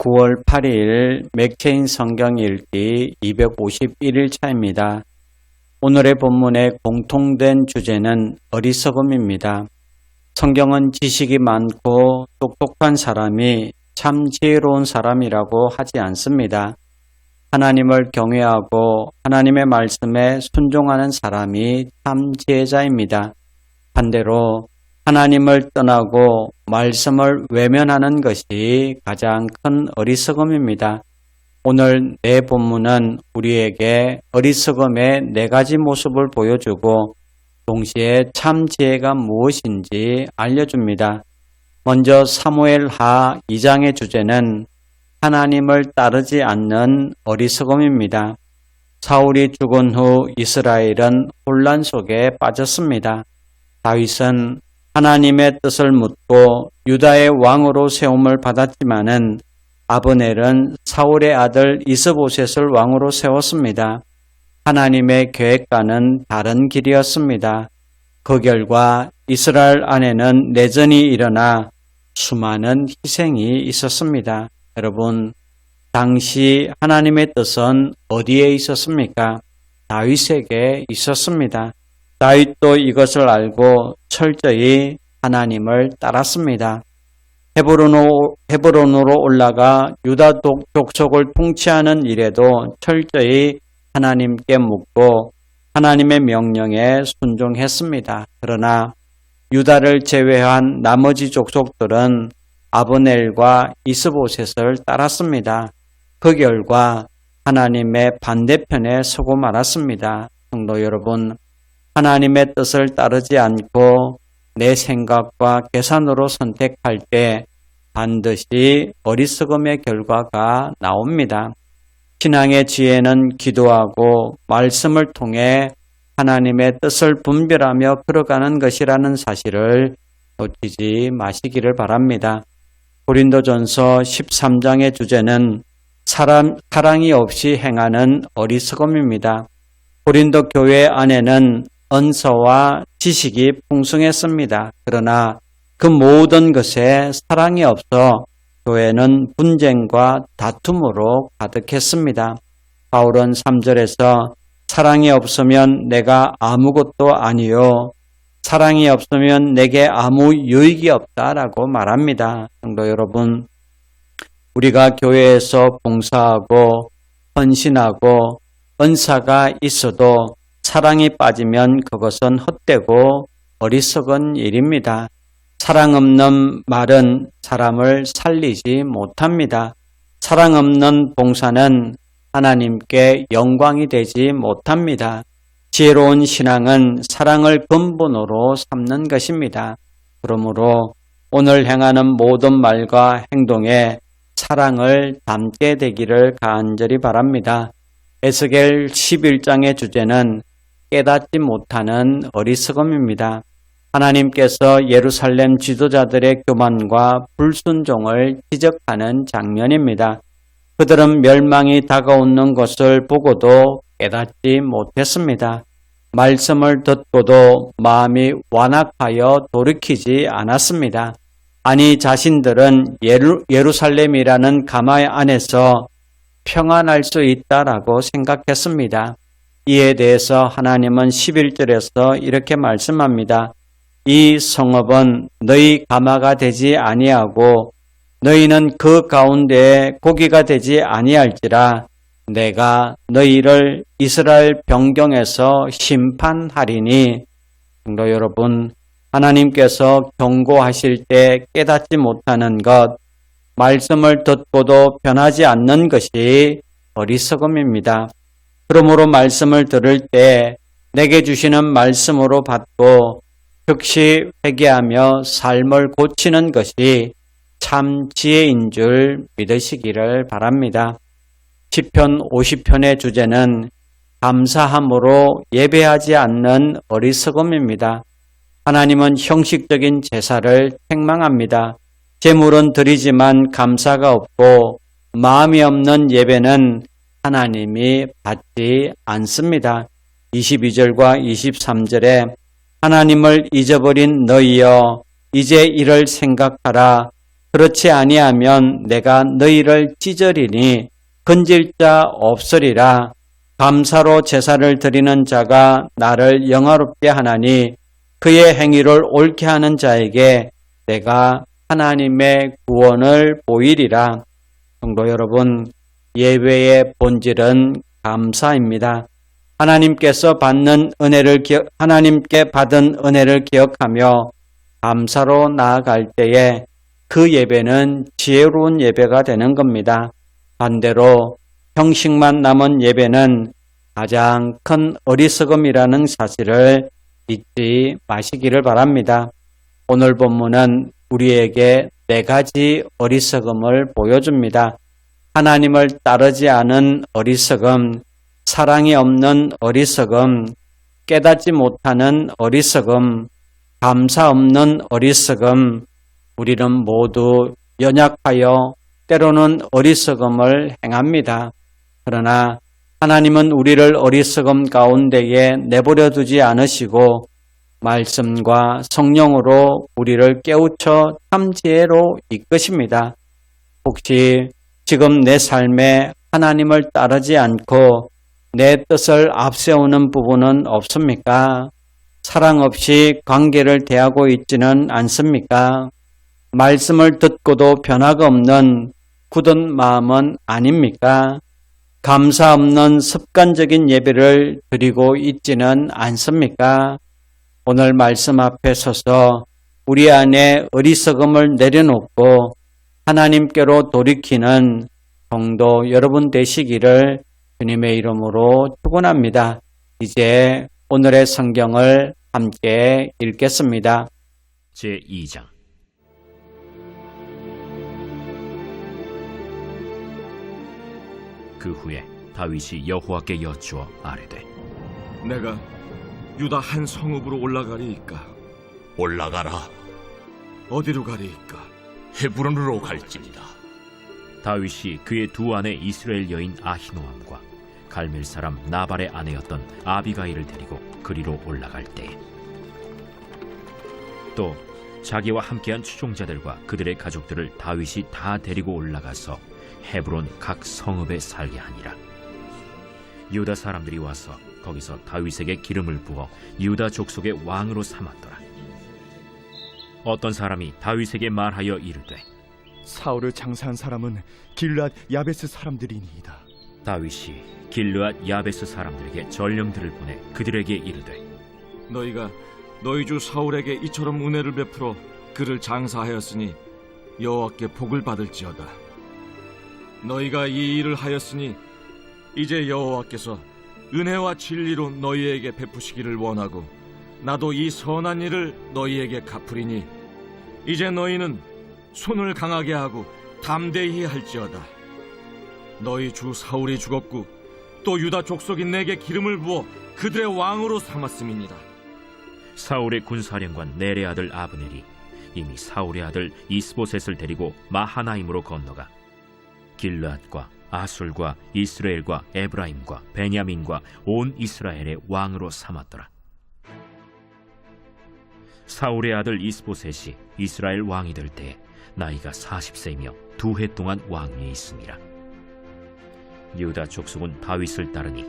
9월 8일 맥체인 성경 읽기 251일차입니다. 오늘의 본문의 공통된 주제는 어리석음입니다. 성경은 지식이 많고 똑똑한 사람이 참 지혜로운 사람이라고 하지 않습니다. 하나님을 경외하고 하나님의 말씀에 순종하는 사람이 참 지혜자입니다. 반대로 하나님을 떠나고 말씀을 외면하는 것이 가장 큰 어리석음입니다. 오늘 내 본문은 우리에게 어리석음의 4가지 모습을 보여주고 동시에 참 지혜가 무엇인지 알려줍니다. 먼저 사무엘하 2장의 주제는 하나님을 따르지 않는 어리석음입니다. 사울이 죽은 후 이스라엘은 혼란 속에 빠졌습니다. 다윗은 하나님의 뜻을 묻고 유다의 왕으로 세움을 받았지만은 아브넬은 사울의 아들 이스보셋을 왕으로 세웠습니다. 하나님의 계획과는 다른 길이었습니다. 그 결과 이스라엘 안에는 내전이 일어나 수많은 희생이 있었습니다. 여러분, 당시 하나님의 뜻은 어디에 있었습니까? 다윗에게 있었습니다. 다윗도 이것을 알고 철저히 하나님을 따랐습니다. 헤브론으로 올라가 유다 족속을 통치하는 일에도 철저히 하나님께 묻고 하나님의 명령에 순종했습니다. 그러나 유다를 제외한 나머지 족속들은 아브넬과 이스보셋을 따랐습니다. 그 결과 하나님의 반대편에 서고 말았습니다. 성도 여러분, 하나님의 뜻을 따르지 않고 내 생각과 계산으로 선택할 때 반드시 어리석음의 결과가 나옵니다. 신앙의 지혜는 기도하고 말씀을 통해 하나님의 뜻을 분별하며 걸어가는 것이라는 사실을 놓치지 마시기를 바랍니다. 고린도전서 13장의 주제는 사랑이 없이 행하는 어리석음입니다. 고린도 교회 안에는 언서와 지식이 풍성했습니다. 그러나 그 모든 것에 사랑이 없어 교회는 분쟁과 다툼으로 가득했습니다. 바울은 3절에서 사랑이 없으면 내가 아무것도 아니요 사랑이 없으면 내게 아무 유익이 없다라고 말합니다. 성도 여러분, 우리가 교회에서 봉사하고 헌신하고 은사가 있어도 사랑이 빠지면 그것은 헛되고 어리석은 일입니다. 사랑 없는 말은 사람을 살리지 못합니다. 사랑 없는 봉사는 하나님께 영광이 되지 못합니다. 지혜로운 신앙은 사랑을 근본으로 삼는 것입니다. 그러므로 오늘 행하는 모든 말과 행동에 사랑을 담게 되기를 간절히 바랍니다. 에스겔 11장의 주제는 깨닫지 못하는 어리석음입니다. 하나님께서 예루살렘 지도자들의 교만과 불순종을 지적하는 장면입니다. 그들은 멸망이 다가오는 것을 보고도 깨닫지 못했습니다. 말씀을 듣고도 마음이 완악하여 돌이키지 않았습니다. 아니, 자신들은 예루살렘이라는 가마 안에서 평안할 수 있다라고 생각했습니다. 이에 대해서 하나님은 11절에서 이렇게 말씀합니다. 이 성읍은 너희 가마가 되지 아니하고 너희는 그 가운데에 고기가 되지 아니할지라 내가 너희를 이스라엘 변경에서 심판하리니. 성도 여러분, 하나님께서 경고하실 때 깨닫지 못하는 것, 말씀을 듣고도 변하지 않는 것이 어리석음입니다. 그러므로 말씀을 들을 때 내게 주시는 말씀으로 받고 즉시 회개하며 삶을 고치는 것이 참 지혜인 줄 믿으시기를 바랍니다. 시편 50편의 주제는 감사함으로 예배하지 않는 어리석음입니다. 하나님은 형식적인 제사를 책망합니다. 제물은 드리지만 감사가 없고 마음이 없는 예배는 하나님이 받지 않습니다. 22절과 23절에 하나님을 잊어버린 너희여 이제 이를 생각하라. 그렇지 아니하면 내가 너희를 찢으리니 건질 자 없으리라. 감사로 제사를 드리는 자가 나를 영화롭게 하나니 그의 행위를 옳게 하는 자에게 내가 하나님의 구원을 보이리라. 성도 여러분, 예배의 본질은 감사입니다. 하나님께 받은 은혜를 기억하며 감사로 나아갈 때에 그 예배는 지혜로운 예배가 되는 겁니다. 반대로 형식만 남은 예배는 가장 큰 어리석음이라는 사실을 잊지 마시기를 바랍니다. 오늘 본문은 우리에게 4가지 어리석음을 보여줍니다. 하나님을 따르지 않은 어리석음, 사랑이 없는 어리석음, 깨닫지 못하는 어리석음, 감사 없는 어리석음, 우리는 모두 연약하여 때로는 어리석음을 행합니다. 그러나 하나님은 우리를 어리석음 가운데에 내버려 두지 않으시고 말씀과 성령으로 우리를 깨우쳐 참 지혜로 이끄십니다. 혹시 지금 내 삶에 하나님을 따르지 않고 내 뜻을 앞세우는 부분은 없습니까? 사랑 없이 관계를 대하고 있지는 않습니까? 말씀을 듣고도 변화가 없는 굳은 마음은 아닙니까? 감사 없는 습관적인 예배를 드리고 있지는 않습니까? 오늘 말씀 앞에 서서 우리 안에 어리석음을 내려놓고 하나님께로 돌이키는 성도 여러분 되시기를 주님의 이름으로 축원합니다. 이제 오늘의 성경을 함께 읽겠습니다. 제2장 그 후에 다윗이 여호와께 여쭈어 아뢰되 내가 유다 한 성읍으로 올라가리이까? 올라가라. 어디로 가리이까? 헤브론으로 갈지니라. 다윗이 그의 두 아내 이스라엘 여인 아히노암과 갈멜 사람 나발의 아내였던 아비가일을 데리고 그리로 올라갈 때에 또 자기와 함께한 추종자들과 그들의 가족들을 다윗이 다 데리고 올라가서 헤브론 각 성읍에 살게 하니라. 유다 사람들이 와서 거기서 다윗에게 기름을 부어 유다 족속의 왕으로 삼았더라. 어떤 사람이 다윗에게 말하여 이르되 사울을 장사한 사람은 길앗 야베스 사람들이니이다. 다윗이 길르앗 야베스 사람들에게 전령들을 보내 그들에게 이르되 너희가 너희 주 사울에게 이처럼 은혜를 베풀어 그를 장사하였으니 여호와께 복을 받을지어다. 너희가 이 일을 하였으니 이제 여호와께서 은혜와 진리로 너희에게 베푸시기를 원하고 나도 이 선한 일을 너희에게 갚으리니 이제 너희는 손을 강하게 하고 담대히 할지어다. 너희 주 사울이 죽었고 또 유다 족속이 내게 기름을 부어 그들의 왕으로 삼았음이니라. 사울의 군사령관 넬의 아들 아브넬이 이미 사울의 아들 이스보셋을 데리고 마하나임으로 건너가 길르앗과 아술과 이스라엘과 에브라임과 베냐민과 온 이스라엘의 왕으로 삼았더라. 사울의 아들 이스보셋이 이스라엘 왕이 될 때에 나이가 40세이며 2해 동안 왕위에 있으니라. 유다 족속은 다윗을 따르니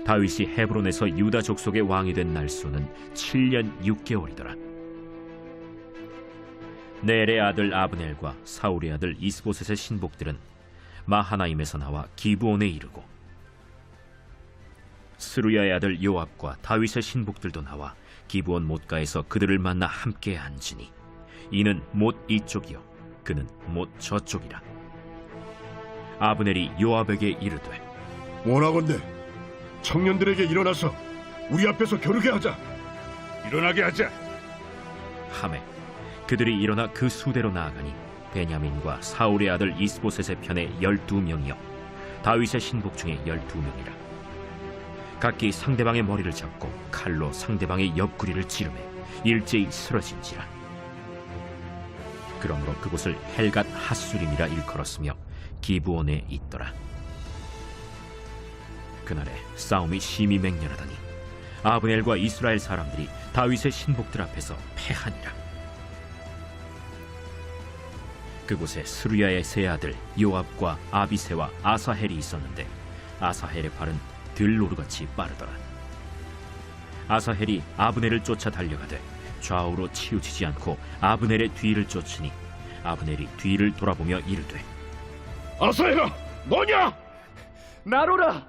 다윗이 헤브론에서 유다 족속의 왕이 된 날수는 7년 6개월이더라. 넬의 아들 아브넬과 사울의 아들 이스보셋의 신복들은 마하나임에서 나와 기브온에 이르고 스루야의 아들 요압과 다윗의 신복들도 나와 기브온 못가에서 그들을 만나 함께 앉으니 이는 못 이쪽이요 그는 못 저쪽이라. 아브넬이 요압에게 이르되 원하건대 청년들에게 일어나서 우리 앞에서 겨루게 하자. 일어나게 하자. 하매 그들이 일어나 그 수대로 나아가니 베냐민과 사울의 아들 이스보셋의 편에 12명이요 다윗의 신복 중에 12명이라. 각기 상대방의 머리를 잡고 칼로 상대방의 옆구리를 찌르매 일제히 쓰러진지라. 그러므로 그곳을 헬갓 핫수림이라 일컬었으며 기브온에 있더라. 그날에 싸움이 심히 맹렬하더니 아브넬과 이스라엘 사람들이 다윗의 신복들 앞에서 패하니라. 그곳에 스루야의 세 아들 요압과 아비새와 아사헬이 있었는데 아사헬의 발은 들노루같이 빠르더라. 아사헬이 아브넬을 쫓아 달려가되 좌우로 치우치지 않고 아브넬의 뒤를 쫓으니 아브넬이 뒤를 돌아보며 이르되 아사헬아, 너냐? 나로라.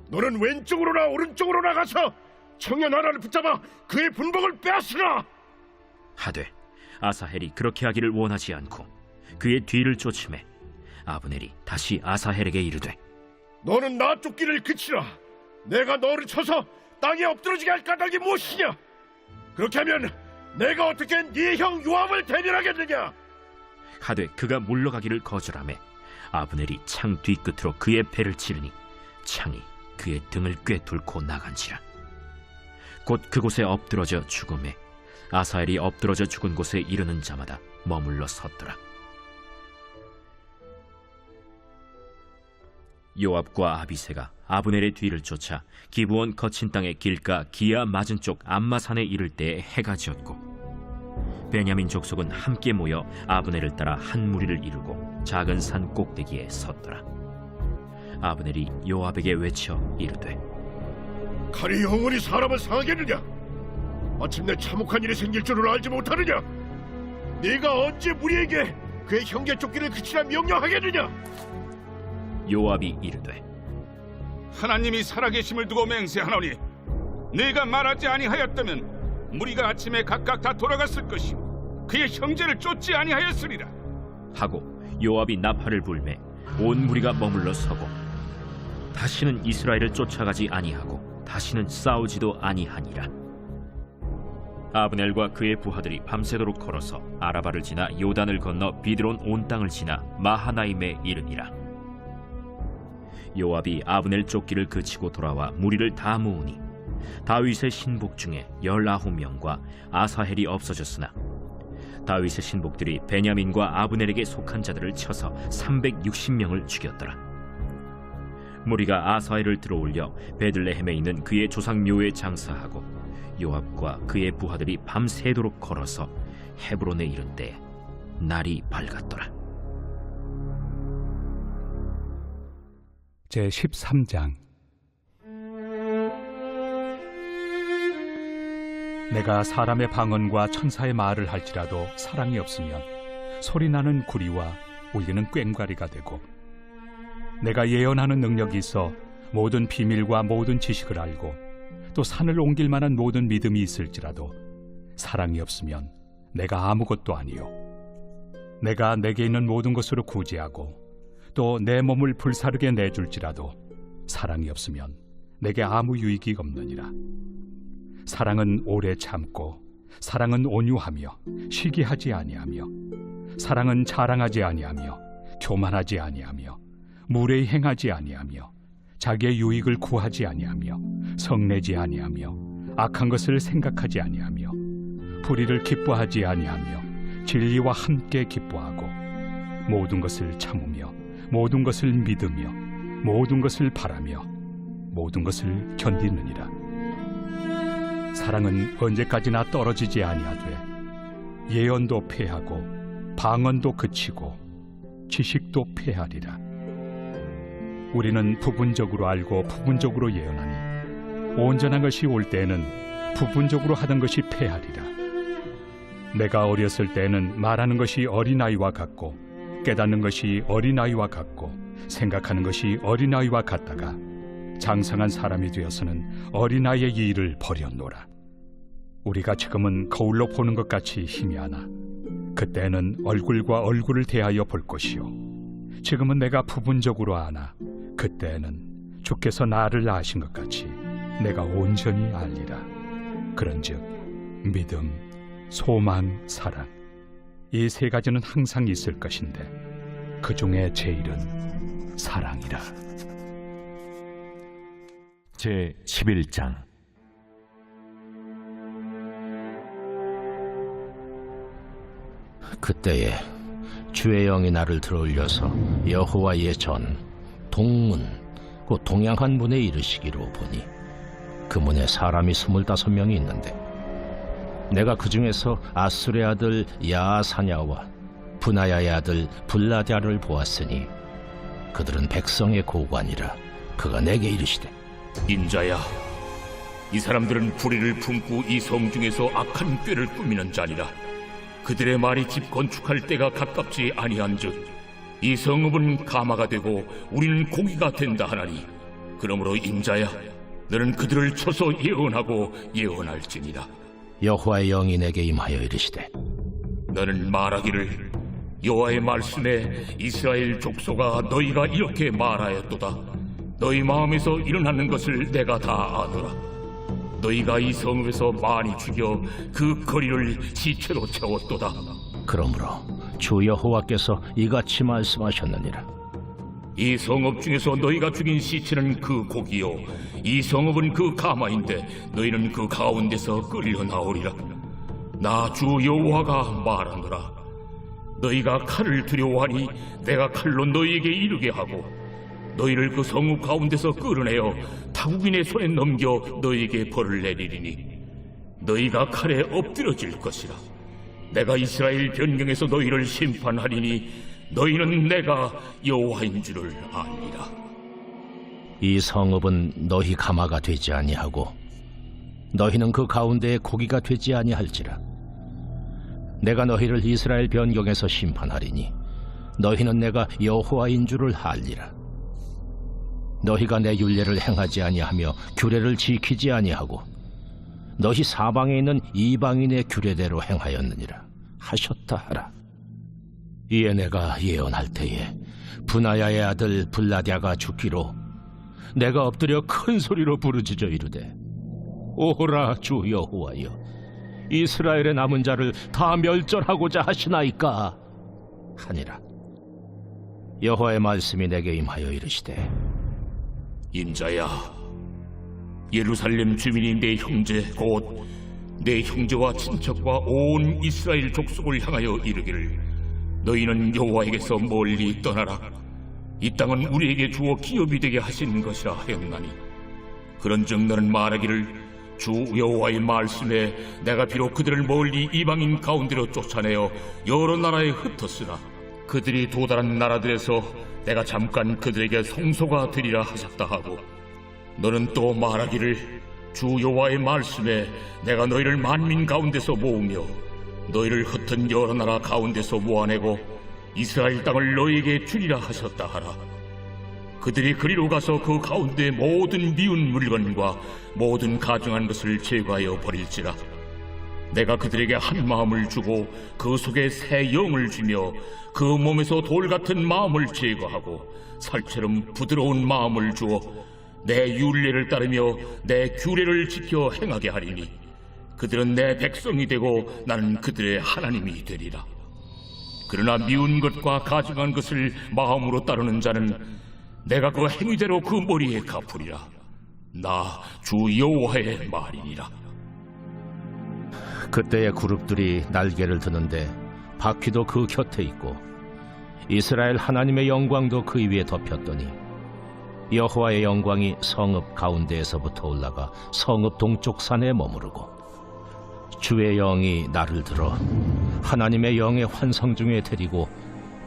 너는 왼쪽으로나 오른쪽으로 나가서 청년 하나를 붙잡아 그의 분봉을 빼앗으라. 하되 아사헬이 그렇게 하기를 원하지 않고 그의 뒤를 쫓음에 아브넬이 다시 아사헬에게 이르되 너는 나 쫓기를 그치라. 내가 너를 쳐서 땅에 엎드러지게 할 까닭이 무엇이냐? 그렇게 하면 내가 어떻게 네 형 요압을 대변하겠느냐? 하되 그가 물러가기를 거절하매 아브넬이 창 뒤끝으로 그의 배를 치르니 창이 그의 등을 꿰뚫고 나간지라. 곧 그곳에 엎드러져 죽음에 아사헬이 엎드러져 죽은 곳에 이르는 자마다 머물러 섰더라. 요압과 아비새가 아브넬의 뒤를 쫓아 기브온 거친 땅의 길가 기아 맞은 쪽 암마산에 이를 때에 해가 지었고 베냐민 족속은 함께 모여 아브넬을 따라 한 무리를 이루고 작은 산 꼭대기에 섰더라. 아브넬이 요압에게 외쳐 이르되 칼이 영원히 사람을 상하겠느냐? 마침내 참혹한 일이 생길 줄을 알지 못하느냐? 네가 언제 무리에게 그의 형제 쫓기를 그치라 명령하겠느냐? 요압이 이르되 하나님이 살아계심을 두고 맹세하노니 네가 말하지 아니하였다면 무리가 아침에 각각 다 돌아갔을 것이요 그의 형제를 쫓지 아니하였으리라 하고 요압이 나팔을 불매 온 무리가 머물러 서고 다시는 이스라엘을 쫓아가지 아니하고 다시는 싸우지도 아니하니라. 아브넬과 그의 부하들이 밤새도록 걸어서 아라바를 지나 요단을 건너 비드론 온 땅을 지나 마하나임에 이르니라. 요압이 아브넬 쫓기를 그치고 돌아와 무리를 다 모으니 다윗의 신복 중에 19명과 아사헬이 없어졌으나 다윗의 신복들이 베냐민과 아브넬에게 속한 자들을 쳐서 360명을 죽였더라. 무리가 아사헬을 들어올려 베들레헴에 있는 그의 조상 묘에 장사하고 요압과 그의 부하들이 밤새도록 걸어서 헤브론에 이른 때에 날이 밝았더라. 제13장. 내가 사람의 방언과 천사의 말을 할지라도 사랑이 없으면 소리나는 구리와 울리는 꽹과리가 되고, 내가 예언하는 능력이 있어 모든 비밀과 모든 지식을 알고 또 산을 옮길 만한 모든 믿음이 있을지라도 사랑이 없으면 내가 아무것도 아니요, 내가 내게 있는 모든 것으로 구제하고 또 내 몸을 불사르게 내줄지라도 사랑이 없으면 내게 아무 유익이 없느니라. 사랑은 오래 참고, 사랑은 온유하며 시기하지 아니하며, 사랑은 자랑하지 아니하며 교만하지 아니하며 무례히 행하지 아니하며 자기의 유익을 구하지 아니하며 성내지 아니하며 악한 것을 생각하지 아니하며 불의를 기뻐하지 아니하며 진리와 함께 기뻐하고 모든 것을 참으며 모든 것을 믿으며 모든 것을 바라며 모든 것을 견디느니라. 사랑은 언제까지나 떨어지지 아니하되 예언도 패하고 방언도 그치고 지식도 패하리라. 우리는 부분적으로 알고 부분적으로 예언하니 온전한 것이 올 때에는 부분적으로 하던 것이 패하리라. 내가 어렸을 때에는 말하는 것이 어린아이와 같고 깨닫는 것이 어린아이와 같고 생각하는 것이 어린아이와 같다가 장성한 사람이 되어서는 어린아이의 일을 버렸노라. 우리가 지금은 거울로 보는 것 같이 희미하나 그때는 얼굴과 얼굴을 대하여 볼 것이요, 지금은 내가 부분적으로 아나 그때는 주께서 나를 아신 것 같이 내가 온전히 알리라. 그런즉 믿음, 소망, 사랑, 이 세 가지는 항상 있을 것인데 그 중에 제일은 사랑이라. 제11장. 그때에 주의 영이 나를 들어올려서 여호와의 전 동문 곧 동양한 문에 이르시기로 보니 그 문에 사람이 25명이 있는데 내가 그 중에서 아술의 아들 야사냐와 분하야의 아들 블라랴를 보았으니 그들은 백성의 고관이라. 그가 내게 이르시되 인자야, 이 사람들은 불의를 품고 이 성 중에서 악한 꾀를 꾸미는 자니라. 그들의 말이 집 건축할 때가 가깝지 아니한즉 이 성읍은 가마가 되고 우리는 고기가 된다 하나니, 그러므로 인자야, 너는 그들을 쳐서 예언하고 예언할지니라. 여호와의 영이 내게 임하여 이르시되 너는 말하기를, 여호와의 말씀에 이스라엘 족속아, 너희가 이렇게 말하였도다. 너희 마음에서 일어나는 것을 내가 다 아노라. 너희가 이 성읍에서 많이 죽여 그 거리를 시체로 채웠도다. 그러므로 주 여호와께서 이같이 말씀하셨느니라. 이 성읍 중에서 너희가 죽인 시체는 그 고기요, 이 성읍은 그 가마인데 너희는 그 가운데서 끌려 나오리라. 나 주 여호와가 말하노라. 너희가 칼을 두려워하니 내가 칼로 너희에게 이르게 하고 너희를 그 성읍 가운데서 끌어내어 타국인의 손에 넘겨 너희에게 벌을 내리리니 너희가 칼에 엎드러질 것이라. 내가 이스라엘 변경에서 너희를 심판하리니 너희는 내가 여호와인 줄을 아니라. 이 성읍은 너희 가마가 되지 아니하고 너희는 그 가운데에 고기가 되지 아니할지라. 내가 너희를 이스라엘 변경에서 심판하리니 너희는 내가 여호와인 줄을 알리라. 너희가 내 율례를 행하지 아니하며 규례를 지키지 아니하고 너희 사방에 있는 이방인의 규례대로 행하였느니라 하셨다 하라. 이에 내가 예언할 때에 분하야의 아들 블라랴가 죽기로 내가 엎드려 큰 소리로 부르짖어 이르되 오호라 주 여호와여, 이스라엘의 남은 자를 다 멸절하고자 하시나이까 하니라. 여호와의 말씀이 내게 임하여 이르시되 인자야, 예루살렘 주민이 내 형제 곧 내 형제와 친척과 온 이스라엘 족속을 향하여 이르기를, 너희는 여호와에게서 멀리 떠나라. 이 땅은 우리에게 주어 기업이 되게 하신 것이라 하였나니, 그런즉 너는 말하기를, 주 여호와의 말씀에 내가 비록 그들을 멀리 이방인 가운데로 쫓아내어 여러 나라에 흩었으나 그들이 도달한 나라들에서 내가 잠깐 그들에게 성소가 되리라 하셨다 하고, 너는 또 말하기를, 주 여호와의 말씀에 내가 너희를 만민 가운데서 모으며 너희를 흩은 여러 나라 가운데서 모아내고 이스라엘 땅을 너희에게 주리라 하셨다 하라. 그들이 그리로 가서 그 가운데 모든 미운 물건과 모든 가증한 것을 제거하여 버릴지라. 내가 그들에게 한 마음을 주고 그 속에 새 영을 주며 그 몸에서 돌 같은 마음을 제거하고 살처럼 부드러운 마음을 주어 내 율례를 따르며 내 규례를 지켜 행하게 하리니, 그들은 내 백성이 되고 나는 그들의 하나님이 되리라. 그러나 미운 것과 가증한 것을 마음으로 따르는 자는 내가 그 행위대로 그 머리에 갚으리라. 나 주 여호와의 말이니라. 그때의 그룹들이 날개를 드는데 바퀴도 그 곁에 있고 이스라엘 하나님의 영광도 그 위에 덮였더니 여호와의 영광이 성읍 가운데에서부터 올라가 성읍 동쪽 산에 머무르고 주의 영이 나를 들어 하나님의 영의 환상 중에 데리고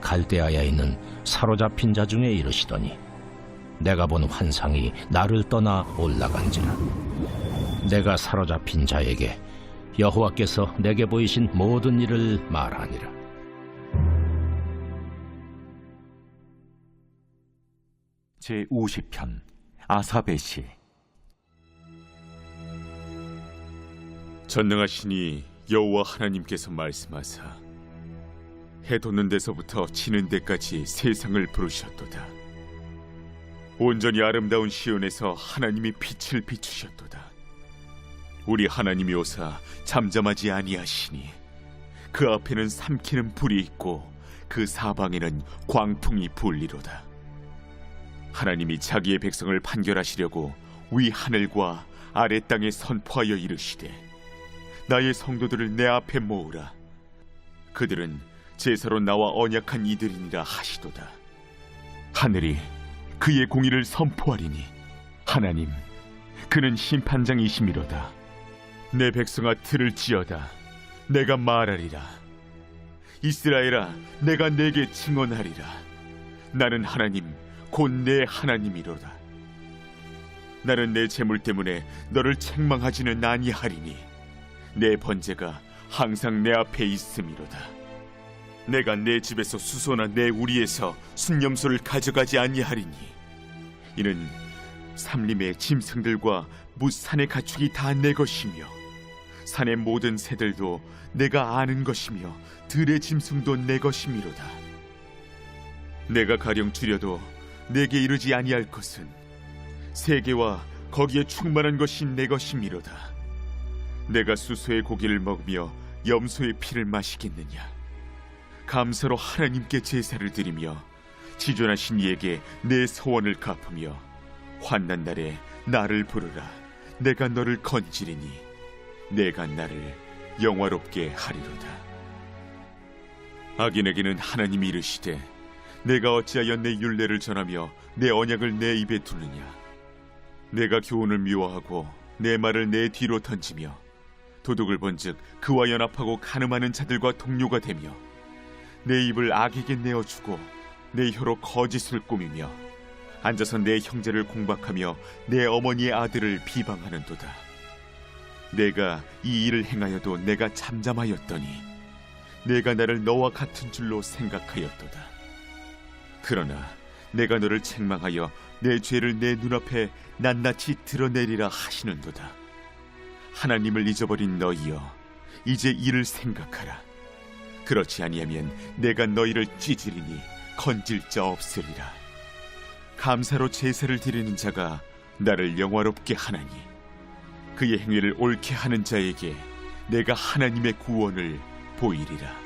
갈대아에 있는 사로잡힌 자 중에 이르시더니 내가 본 환상이 나를 떠나 올라간지라. 내가 사로잡힌 자에게 여호와께서 내게 보이신 모든 일을 말하니라. 제50편 아삽의 시. 전능하시니 여호와 하나님께서 말씀하사 해 돋는 데서부터 지는 데까지 세상을 부르셨도다. 온전히 아름다운 시온에서 하나님이 빛을 비추셨도다. 우리 하나님이 오사 잠잠하지 아니하시니 그 앞에는 삼키는 불이 있고 그 사방에는 광풍이 불리로다. 하나님이 자기의 백성을 판결하시려고 위 하늘과 아래 땅에 선포하여 이르시되 나의 성도들을 내 앞에 모으라. 그들은 제사로 나와 언약한 이들이니라 하시도다. 하늘이 그의 공의를 선포하리니 하나님 그는 심판장이시미로다. 내 백성아 들을지어다. 내가 말하리라. 이스라엘아, 내가 내게 증언하리라. 나는 하나님, 곧 내 하나님이로다. 나는 내 재물 때문에 너를 책망하지는 아니하리니 내 번제가 항상 내 앞에 있음이로다. 내가 내 집에서 수소나 내 우리에서 순념소를 가져가지 아니하리니 이는 삼림의 짐승들과 무산의 가축이 다 내 것이며 산의 모든 새들도 내가 아는 것이며 들의 짐승도 내 것이미로다. 내가 가령 줄여도 내게 이르지 아니할 것은 세계와 거기에 충만한 것이 내 것이미로다. 내가 수소의 고기를 먹으며 염소의 피를 마시겠느냐? 감사로 하나님께 제사를 드리며 지존하신 이에게 내 소원을 갚으며 환난 날에 나를 부르라. 내가 너를 건지리니 내가 나를 영화롭게 하리로다. 악인에게는 하나님이 이르시되 내가 어찌하여 내 율례를 전하며 내 언약을 내 입에 두느냐? 내가 교훈을 미워하고 내 말을 내 뒤로 던지며 도둑을 본즉 그와 연합하고 간음하는 자들과 동료가 되며 내 입을 악에게 내어주고 내 혀로 거짓을 꾸미며 앉아서 내 형제를 공박하며 내 어머니의 아들을 비방하는도다. 내가 이 일을 행하여도 내가 잠잠하였더니 내가 나를 너와 같은 줄로 생각하였도다. 그러나 내가 너를 책망하여 내 죄를 내 눈앞에 낱낱이 드러내리라 하시는도다. 하나님을 잊어버린 너희여, 이제 이를 생각하라. 그렇지 아니하면 내가 너희를 찢으리니 건질 자 없으리라. 감사로 제사를 드리는 자가 나를 영화롭게 하나니 그의 행위를 옳게 하는 자에게 내가 하나님의 구원을 보이리라.